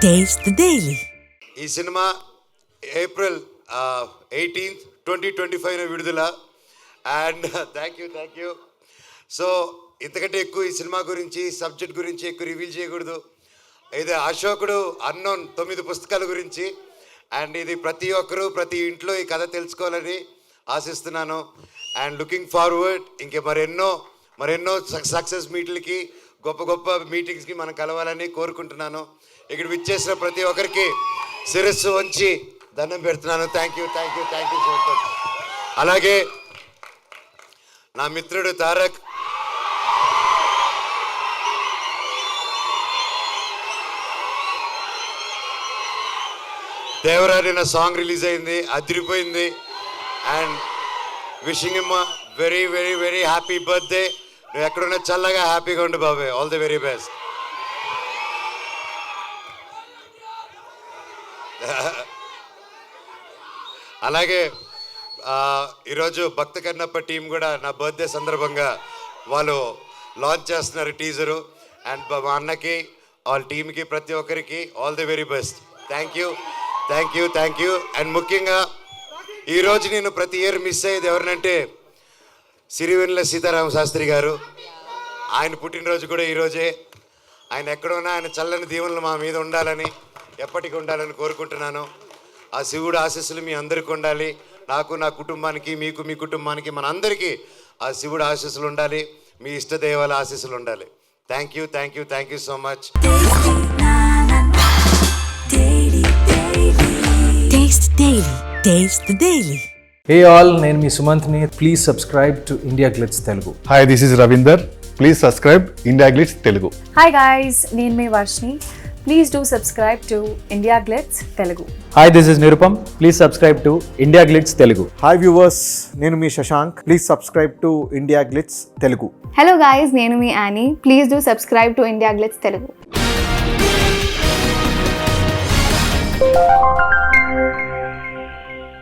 Taste the Daily. ఈ cinema April 18th 2025 విడుదల. And thank you. So ఇంతకంటే ఎక్కువ ఈ సినిమా గురించి సబ్జెక్ట్ గురించి ఎక్కువ రివీల్ చేయకూడదు. ఇది అశోకుడు అన్నోన్ 9 పుస్తకాల గురించి. అండ్ ఇది ప్రతి ఒక్కరూ ప్రతి ఇంట్లో ఈ కథ తెలుసుకోవాలని ఆశిస్తున్నాను. అండ్ లుకింగ్ ఫార్వర్డ్ ఇంకే మరెన్నో సక్సెస్ మీట్లకి గొప్ప మీటింగ్స్కి మనం కలవాలని కోరుకుంటున్నాను. ఇక్కడ విచ్చేసిన ప్రతి ఒక్కరికి శిరస్సు వంచి దండం పెడుతున్నాను. Thank you so much. అలాగే నా మిత్రుడు తారక్, దేవరాని నా సాంగ్ రిలీజ్ అయింది, అదిరిపోయింది. And wishing him very very very happy birthday. నువ్వు ఎక్కడున్నా చల్లగా హ్యాపీగా ఉండు బాబాయ్. All the very best. అలాగే ఈరోజు భక్త కన్నప్ప టీం కూడా నా బర్త్డే సందర్భంగా వాళ్ళు లాంచ్ చేస్తున్నారు టీజరు. అండ్ మా అన్నకి వాళ్ళ టీంకి ప్రతి ఒక్కరికి all the very best. Thank you. And ముఖ్యంగా ఈరోజు నేను ప్రతి ఇయర్ మిస్ అయ్యేది ఎవరినంటే సిరివెన్నెల సీతారామ శాస్త్రి గారు. ఆయన పుట్టినరోజు కూడా ఈరోజే. ఆయన ఎక్కడున్నా ఆయన చల్లని దీవెనలు మా మీద ఉండాలని, ఎప్పటికీ ఉండాలని కోరుకుంటున్నాను. ఆ శివుడు ఆశీస్సులు మీ అందరికీ ఉండాలి. నాకు, నా కుటుంబానికి, మీకు, మీ కుటుంబానికి, మన అందరికీ ఆ శివుడు ఆశీస్సులు ఉండాలి. మీ ఇష్టదైవాల ఆశీస్సులు ఉండాలి. Thank you so much. Taste the Daily. Hey all, నేను మీ సుమంత్ని. Please subscribe to India Glitz Telugu. Hi, this is Ravinder. Please subscribe India Glitz Telugu. Hi guys, నేను మీ Varshini. Please do subscribe to India Glitz Telugu. Hi, this is Nirupam. Please subscribe to India Glitz Telugu. Hi viewers, నేను మీ Shashank. Please subscribe to India Glitz Telugu. Hello guys, నేను మీ Annie. Please do subscribe to India Glitz Telugu.